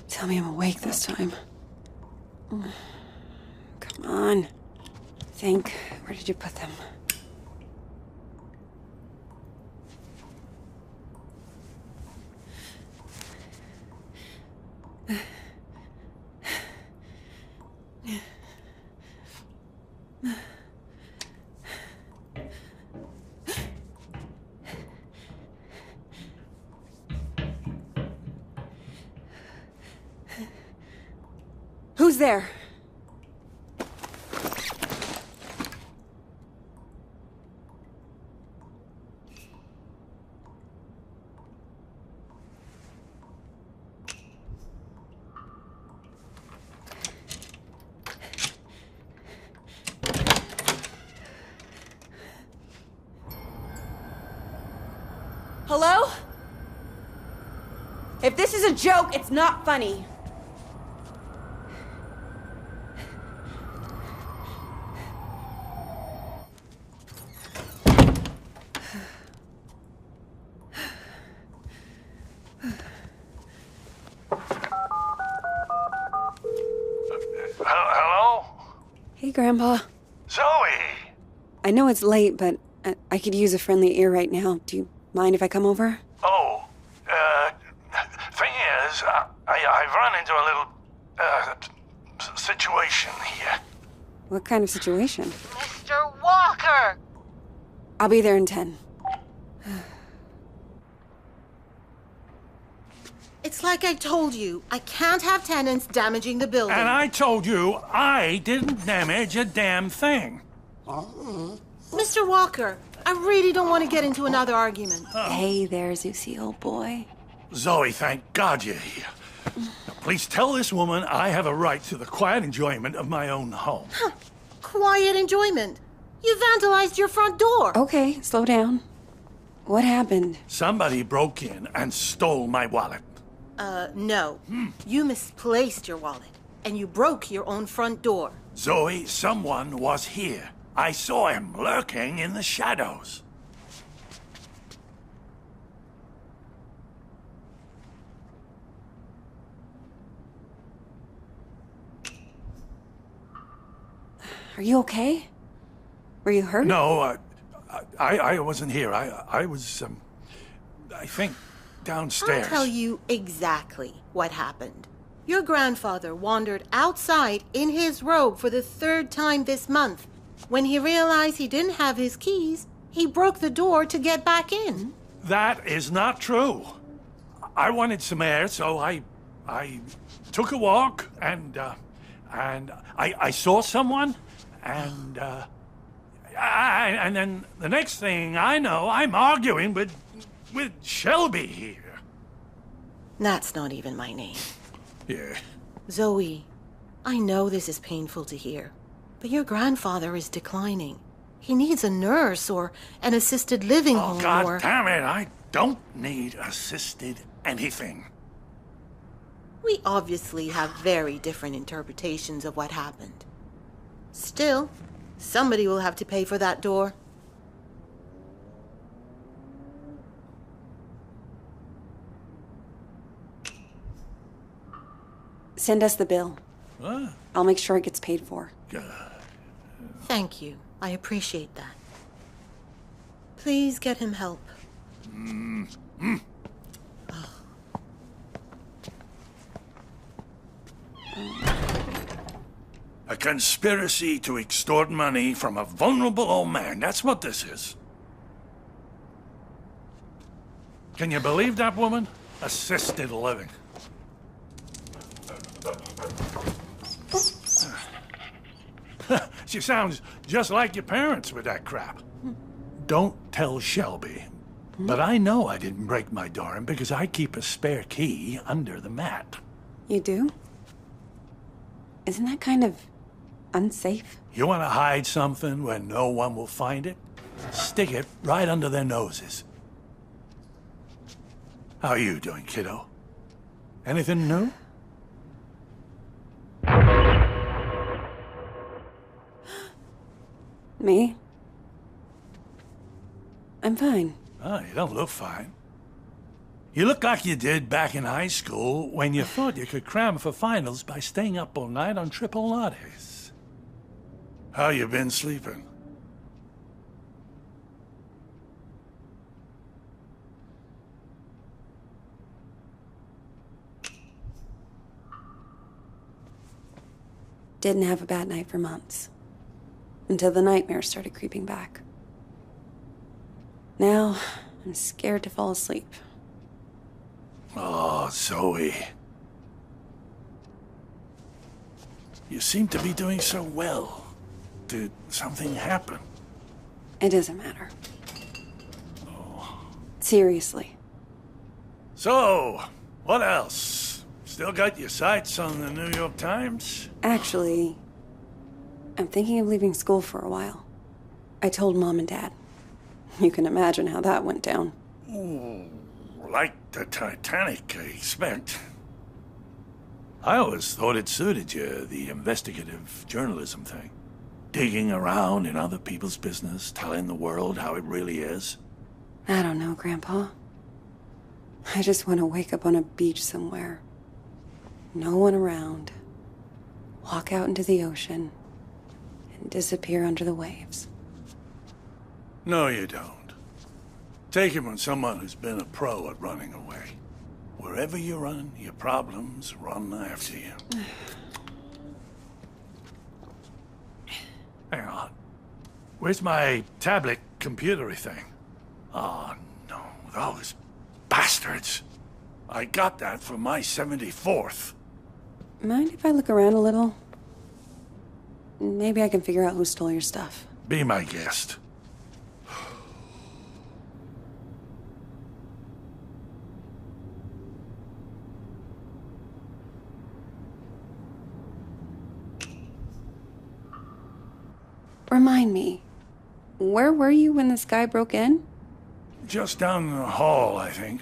Tell me I'm awake this time. Come on. Think. Where did you put them? Who's there? Hello? If this is a joke, it's not funny. Hello? Hey, Grandpa. Zoe! I know it's late, but I could use a friendly ear right now. Do you mind if I come over? Oh, thing is, I've run into a little, situation here. What kind of situation? Mr. Walker! I'll be there in 10. It's like I told you. I can't have tenants damaging the building. And I told you I didn't damage a damn thing. Mr. Walker, I really don't want to get into another argument. Hey there, Zeusy, old boy. Zoe, thank God you're here. Now, please tell this woman I have a right to the quiet enjoyment of my own home. Quiet enjoyment. You vandalized your front door. Okay, slow down. What happened? Somebody broke in and stole my wallet. No. You misplaced your wallet, and you broke your own front door. Zoe, someone was here. I saw him lurking in the shadows. Are you okay? Were you hurt? No, I wasn't here. I was, I think, downstairs. I'll tell you exactly what happened. Your grandfather wandered outside in his robe for the 3rd time this month. When he realized he didn't have his keys, he broke the door to get back in. That is not true. I wanted some air, so I took a walk, and I saw someone, and then the next thing I know, I'm arguing with Shelby here. That's not even my name. Yeah. Zoe, I know this is painful to hear, but your grandfather is declining. He needs a nurse or an assisted living home God or... damn it, I don't need assisted anything. We obviously have very different interpretations of what happened. Still, somebody will have to pay for that door. Send us the bill. What? I'll make sure it gets paid for. Thank you. I appreciate that. Please get him help. A conspiracy to extort money from a vulnerable old man. That's what this is. Can you believe that woman? Assisted living. She sounds just like your parents with that crap. Don't tell Shelby. But I know I didn't break my door in because I keep a spare key under the mat. You do? Isn't that kind of unsafe? You want to hide something where no one will find it? Stick it right under their noses. How are you doing, kiddo? Anything new? Me? I'm fine. Oh, you don't look fine. You look like you did back in high school when you thought you could cram for finals by staying up all night on triple lattes. How you been sleeping? Didn't have a bad night for months. Until the nightmares started creeping back. Now, I'm scared to fall asleep. Oh, Zoe. You seem to be doing so well. Did something happen? It doesn't matter. Seriously. So, what else? Still got your sights on the New York Times? Actually, I'm thinking of leaving school for a while. I told Mom and Dad. You can imagine how that went down. Ooh, like the Titanic, I expect. I always thought it suited you, the investigative journalism thing. Digging around in other people's business, telling the world how it really is. I don't know, Grandpa. I just want to wake up on a beach somewhere. No one around. Walk out into the ocean and disappear under the waves. No, you don't. Take it from someone who's been a pro at running away. Wherever you run, your problems run after you. Hang on. Where's my tablet computery thing? Oh, no. Those bastards. I got that for my 74th. Mind if I look around a little? Maybe I can figure out who stole your stuff. Be my guest. Remind me, where were you when this guy broke in? Just down the hall, I think.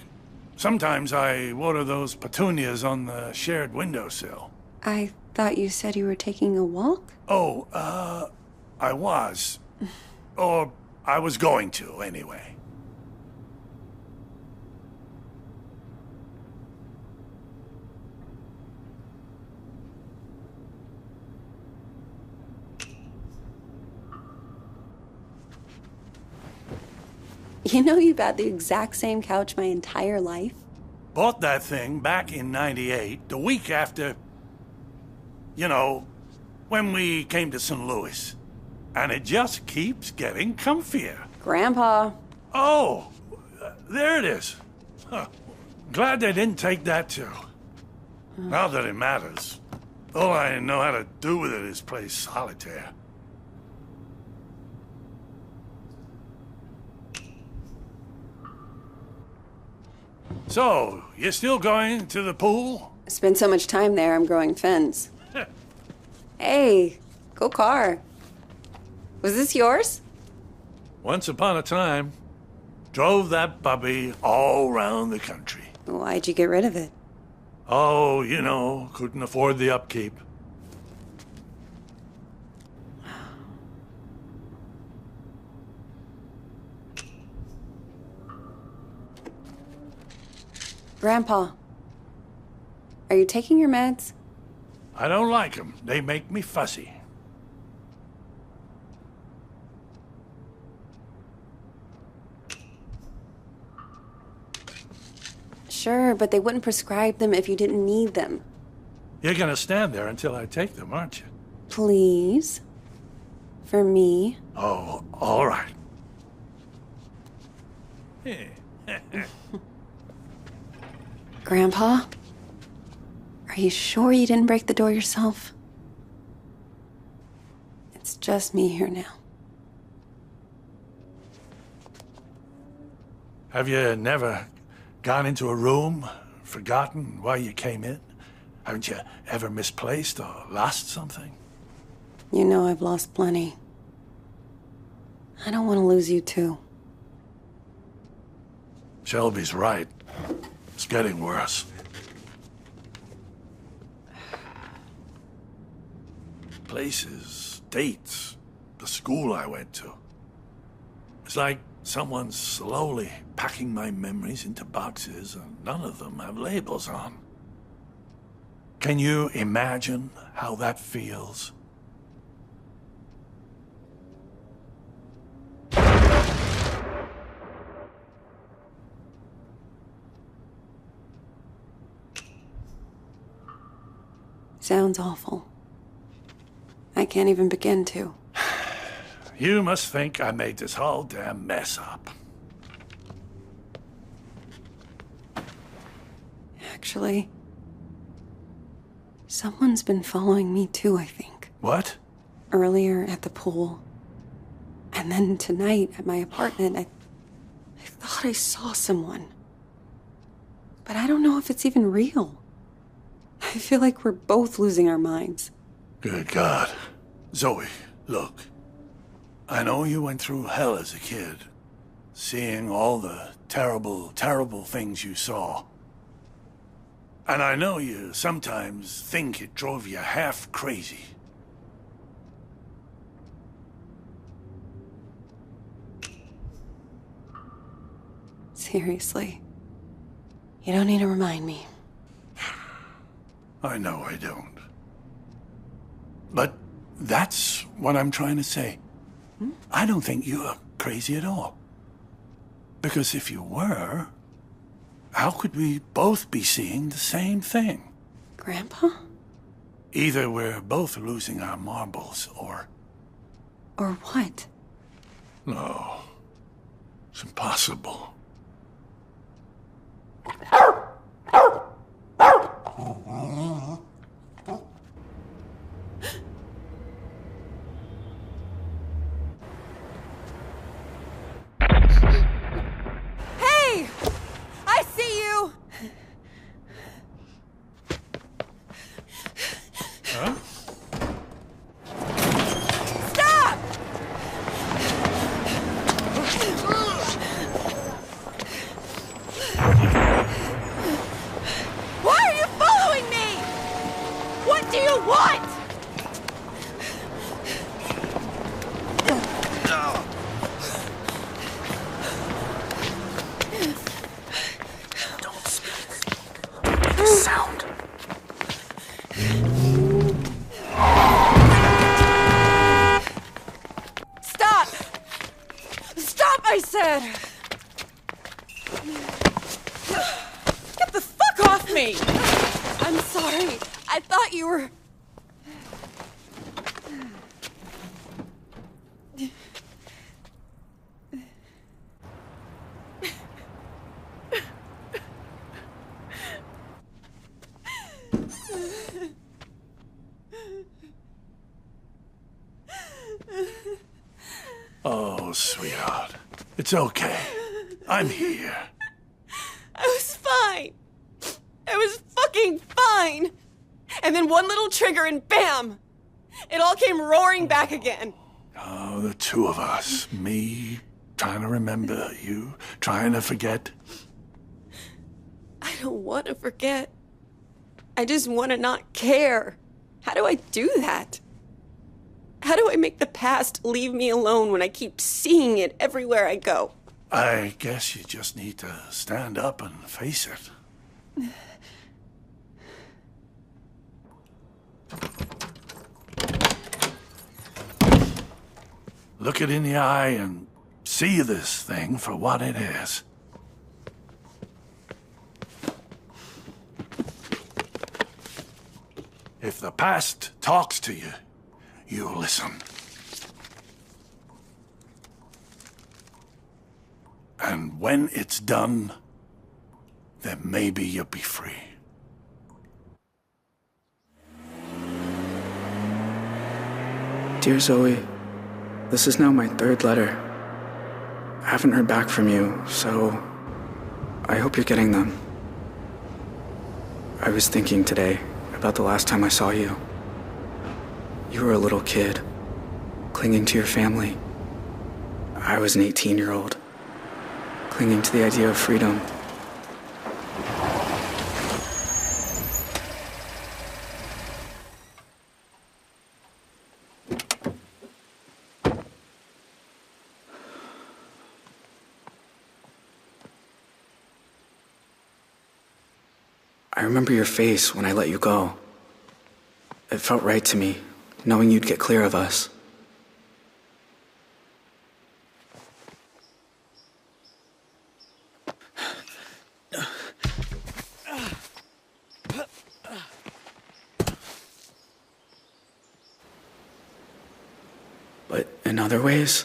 Sometimes I water those petunias on the shared windowsill. I thought you said you were taking a walk? Oh, I was. Or I was going to, anyway. You know you've had the exact same couch my entire life? Bought that thing back in '98, the week after, you know, when we came to St. Louis. And it just keeps getting comfier. Grandpa. Oh, there it is. Huh. Glad they didn't take that too. Not that it matters. All I know how to do with it is play solitaire. So, you still going to the pool? I spent so much time there, I'm growing fins. Hey, go car. Was this yours? Once upon a time, drove that puppy all around the country. Why'd you get rid of it? Oh, you know, couldn't afford the upkeep. Grandpa, are you taking your meds? I don't like them. They make me fussy. Sure, but they wouldn't prescribe them if you didn't need them. You're gonna stand there until I take them, aren't you? Please? For me? Oh, all right. Grandpa? Are you sure you didn't break the door yourself? It's just me here now. Have you never gone into a room, forgotten why you came in? Haven't you ever misplaced or lost something? You know I've lost plenty. I don't want to lose you too. Shelby's right. It's getting worse. Places, dates, the school I went to. It's like Someone's slowly packing my memories into boxes, and none of them have labels on. Can you imagine how that feels? Sounds awful. I can't even begin to. You must think I made this whole damn mess up. Actually, someone's been following me too, I think. What? Earlier at the pool. And then tonight at my apartment, I thought I saw someone. But I don't know if it's even real. I feel like we're both losing our minds. Good God. Zoe, look. I know you went through hell as a kid, seeing all the terrible, terrible things you saw. And I know you sometimes think it drove you half crazy. Seriously. You don't need to remind me. I know I don't. But that's what I'm trying to say. I don't think you're crazy at all. Because if you were, how could we both be seeing the same thing? Grandpa? Either we're both losing our marbles, or... Or what? No. It's impossible. Hey! I see you! Huh? Stop! Why are you following me? What do you want? Don't speak. Make a sound. Stop! Stop, I said! Get the fuck off me! I'm sorry. I thought you were... Oh, sweetheart. It's okay. I'm here. I was fine. I was fucking fine. And then one little trigger and bam! It all came roaring back again. Oh, the two of us. Me trying to remember, you trying to forget. I don't want to forget. I just want to not care. How do I do that? How do I make the past leave me alone when I keep seeing it everywhere I go? I guess you just need to stand up and face it. Look it in the eye and see this thing for what it is. If the past talks to you, you listen. And when it's done, then maybe you'll be free. Dear Zoe, this is now my third letter. I haven't heard back from you, so I hope you're getting them. I was thinking today about the last time I saw you. You were a little kid, clinging to your family. I was an 18-year-old, clinging to the idea of freedom. I remember your face when I let you go. It felt right to me, knowing you'd get clear of us. But in other ways,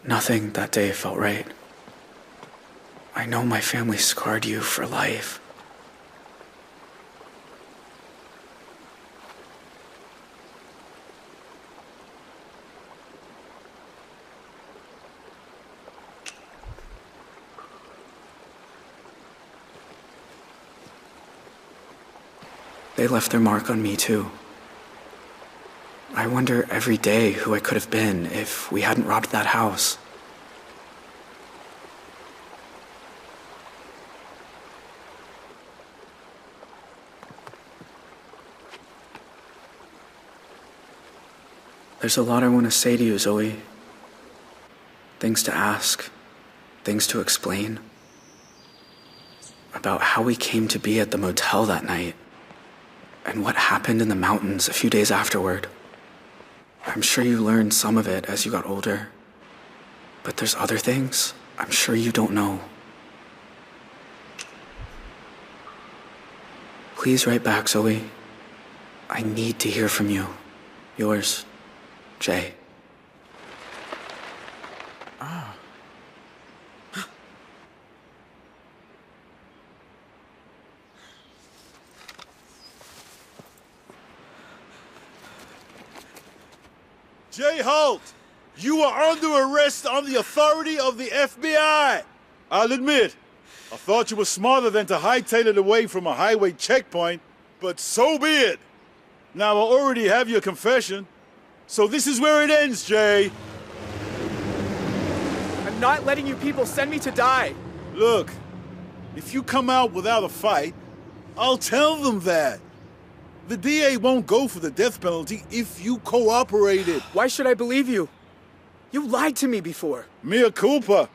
nothing that day felt right. I know my family scarred you for life. They left their mark on me too. I wonder every day who I could have been if we hadn't robbed that house. There's a lot I want to say to you, Zoe. Things to ask, things to explain. About how we came to be at the motel that night, and what happened in the mountains a few days afterward. I'm sure you learned some of it as you got older, but there's other things I'm sure you don't know. Please write back, Zoe. I need to hear from you. Yours, Jay. Jay Holt, you are under arrest on the authority of the FBI. I'll admit, I thought you were smarter than to hightail it away from a highway checkpoint, but so be it. Now I already have your confession, so this is where it ends, Jay. I'm not letting you people send me to die. Look, if you come out without a fight, I'll tell them that. The DA won't go for the death penalty if you cooperated. Why should I believe you? You lied to me before. Mea culpa.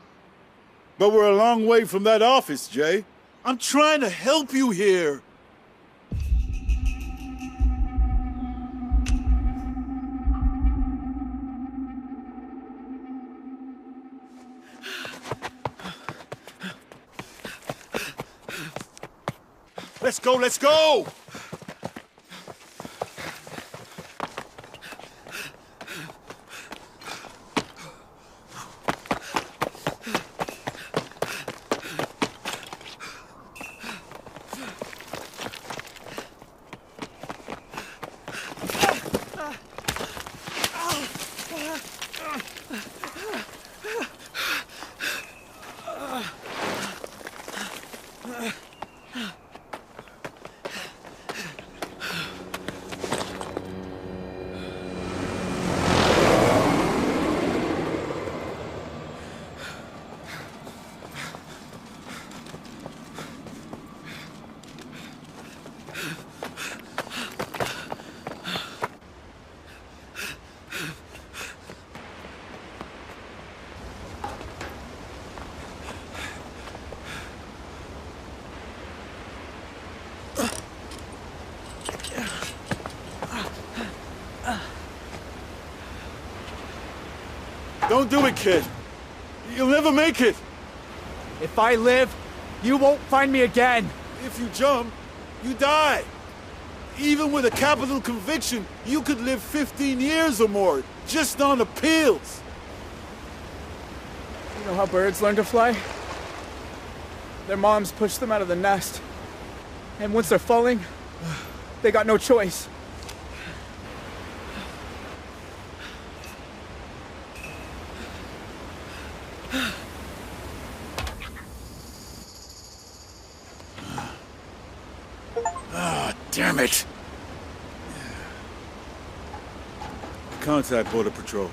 But we're a long way from that office, Jay. I'm trying to help you here. Let's go, let's go! Don't do it, kid. You'll never make it. If I live, you won't find me again. If you jump, you die. Even with a capital conviction, you could live 15 years or more, just on appeals. You know how birds learn to fly? Their moms push them out of the nest. And once they're falling, they got no choice. Damn it! Contact Border Patrol.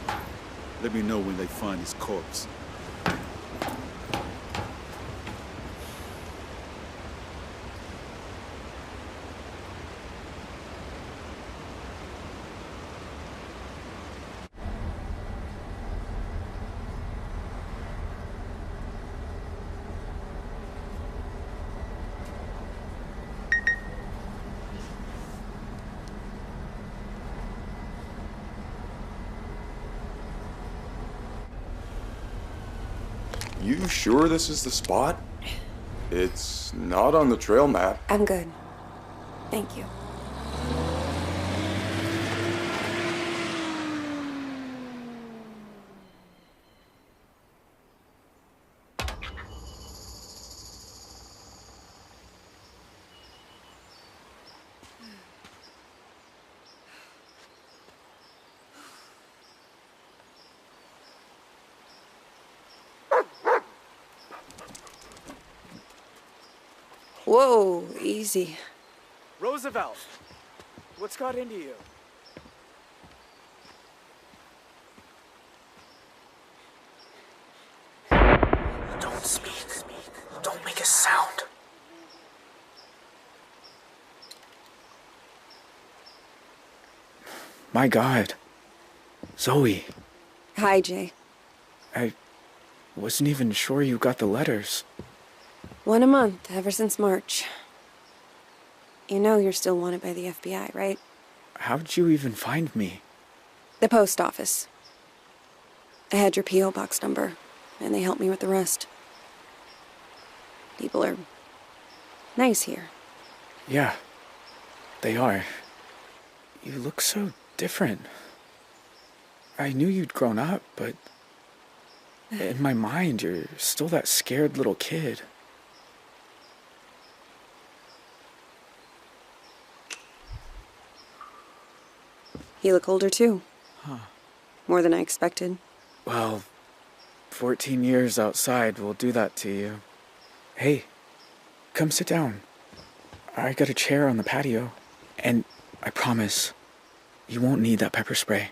Let me know when they find his corpse. You sure this is the spot? It's not on the trail map. I'm good. Thank you. Whoa, easy. Roosevelt, what's got into you? Don't speak. Don't make a sound. My God. Zoe, Hi, Jay. I wasn't even sure you got the letters. 1 a month, ever since March. You know you're still wanted by the FBI, right? How'd you even find me? The post office. I had your P.O. box number, and they helped me with the rest. People are nice here. Yeah, they are. You look so different. I knew you'd grown up, but in my mind, you're still that scared little kid. You look older, too. Huh. More than I expected. Well, 14 years outside will do that to you. Hey, come sit down. I got a chair on the patio, and I promise, you won't need that pepper spray.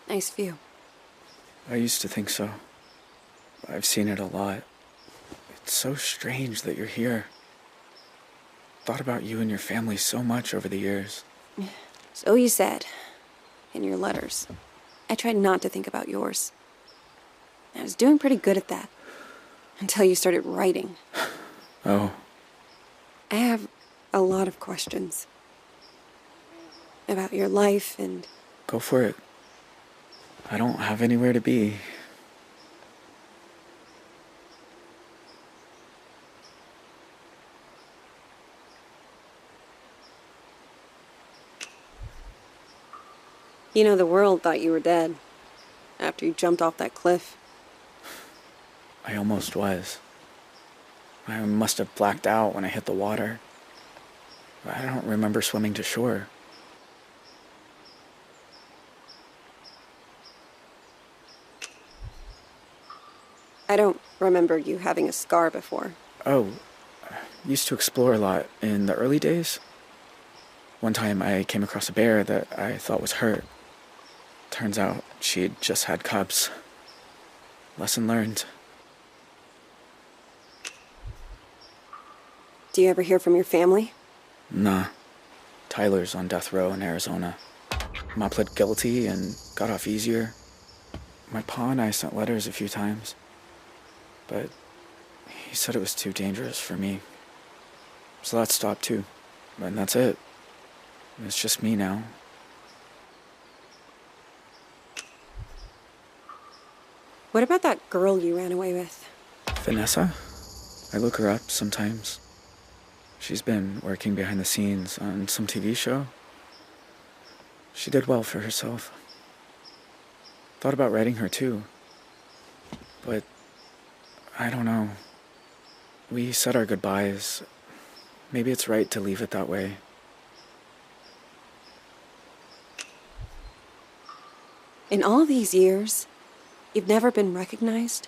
Nice view. I used to think so. I've seen it a lot. It's so strange that you're here. Thought about you and your family so much over the years. So you said. In your letters. I tried not to think about yours. I was doing pretty good at that. Until you started writing. Oh, I have a lot of questions. About your life and... go for it. I don't have anywhere to be. You know, the world thought you were dead. After you jumped off that cliff. I almost was. I must have blacked out when I hit the water. I don't remember swimming to shore. I don't remember you having a scar before. Oh, I used to explore a lot in the early days. One time I came across a bear that I thought was hurt. Turns out she'd just had cubs. Lesson learned. Do you ever hear from your family? Nah. Tyler's on death row in Arizona. Ma pled guilty and got off easier. My pa and I sent letters a few times. But he said it was too dangerous for me. So that stopped too. And that's it. It's just me now. What about that girl you ran away with? Vanessa? I look her up sometimes. She's been working behind the scenes on some TV show. She did well for herself. Thought about writing her too. But I don't know. We said our goodbyes. Maybe it's right to leave it that way. In all these years, you've never been recognized?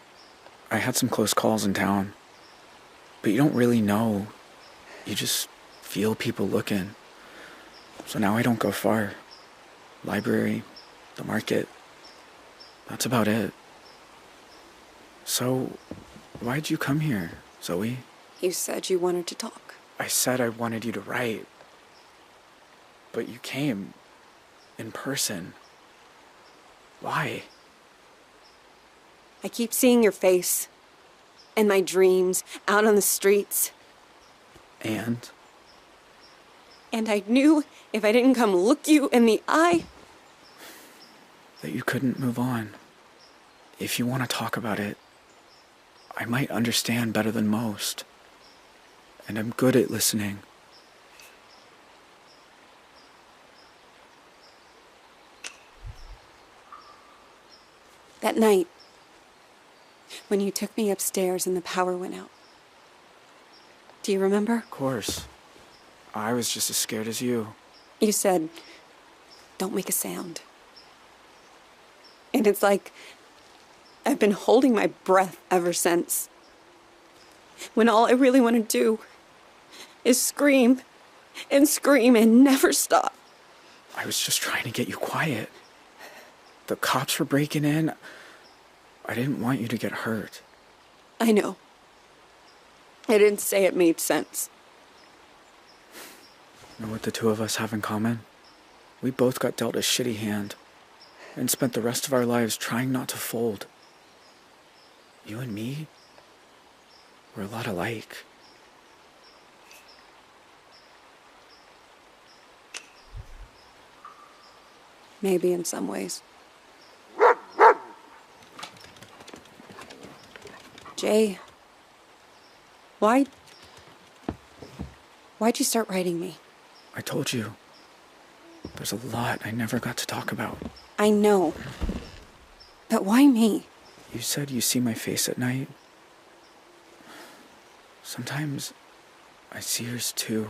I had some close calls in town. But you don't really know. You just feel people looking. So now I don't go far. Library, the market. That's about it. So, why'd you come here, Zoe? You said you wanted to talk. I said I wanted you to write, but you came in person. Why? I keep seeing your face in my dreams, out on the streets. And? And I knew if I didn't come look you in the eye... That you couldn't move on. If you want to talk about it, I might understand better than most. And I'm good at listening. That night, when you took me upstairs and the power went out. Do you remember? Of course. I was just as scared as you. You said, don't make a sound. And it's like I've been holding my breath ever since. When all I really want to do is scream and scream and never stop. I was just trying to get you quiet. The cops were breaking in. I didn't want you to get hurt. I know. I didn't say it made sense. You know what the two of us have in common? We both got dealt a shitty hand and spent the rest of our lives trying not to fold. You and me, we're a lot alike. Maybe in some ways. Jay, why'd you start writing me? I told you, there's a lot I never got to talk about. I know, but why me? You said you see my face at night. Sometimes I see yours too.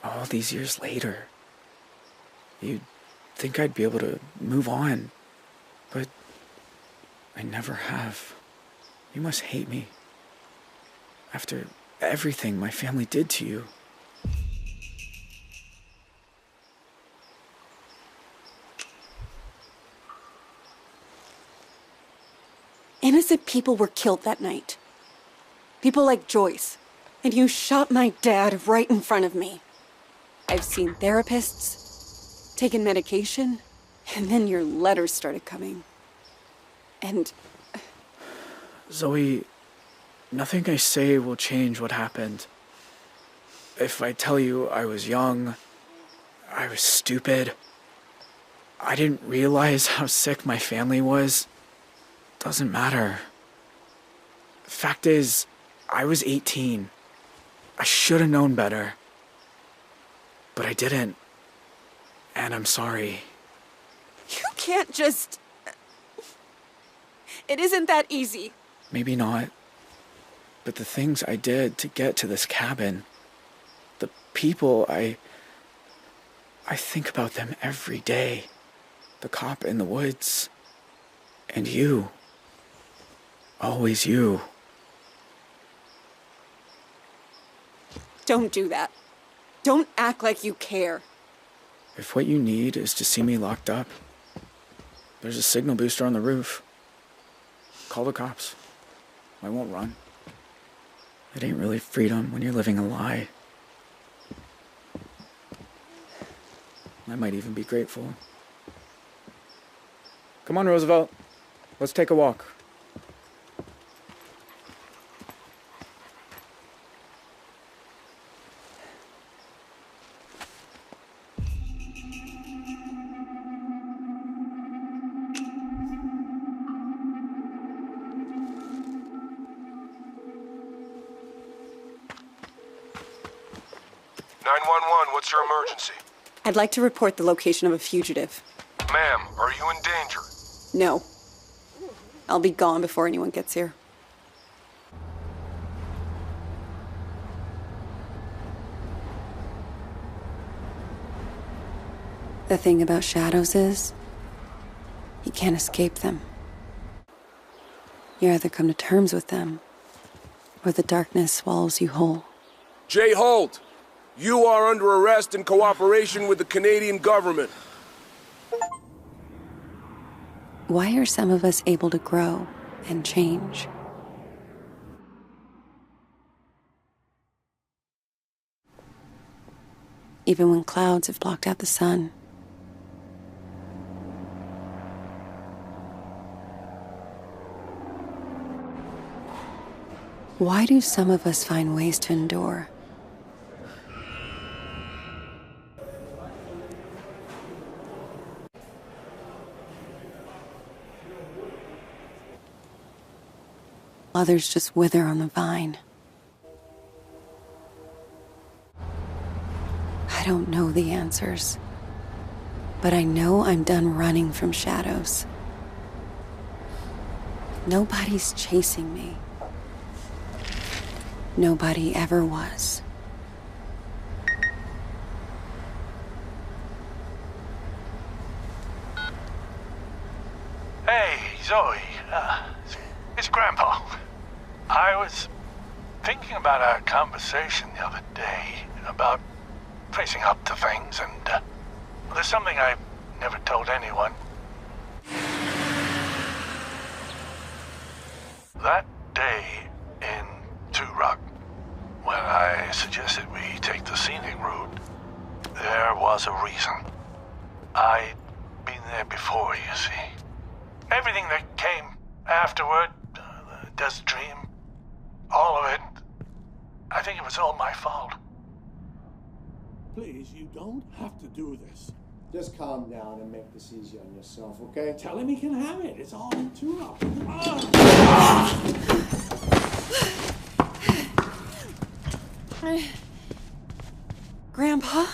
All these years later. You'd think I'd be able to move on, but I never have. You must hate me. After everything my family did to you. Innocent people were killed that night. People like Joyce. And you shot my dad right in front of me. I've seen therapists, taken medication, and then your letters started coming. And... Zoe, nothing I say will change what happened. If I tell you I was young, I was stupid, I didn't realize how sick my family was, doesn't matter. Fact is, I was 18. I should have known better. But I didn't. And I'm sorry. You can't just... It isn't that easy. Maybe not. But the things I did to get to this cabin, the people I think about them every day. The cop in the woods. And you. Always you. Don't do that. Don't act like you care. If what you need is to see me locked up, there's a signal booster on the roof. Call the cops. I won't run. It ain't really freedom when you're living a lie. I might even be grateful. Come on, Roosevelt. Let's take a walk. What's your emergency? I'd like to report the location of a fugitive. Ma'am, are you in danger? No. I'll be gone before anyone gets here. The thing about shadows is, you can't escape them. You either come to terms with them, or the darkness swallows you whole. Jay Holt, you are under arrest in cooperation with the Canadian government. Why are some of us able to grow and change? even when clouds have blocked out the sun. Why do some of us find ways to endure? Others just wither on the vine. I don't know the answers, but I know I'm done running from shadows. Nobody's chasing me. Nobody ever was. Hey, Zoe. It's Grandpa. I was thinking about our conversation the other day about facing up to things, and there's something I never told anyone. That day in Two Rock, when I suggested we take the scenic route, there was a reason. I'd been there before, you see. Everything that came afterward, the desert dream, all of it, I think it was all my fault. Please, you don't have to do this. Just calm down and make this easy on yourself, okay? Tell him he can have it. It's all in tune up. Grandpa?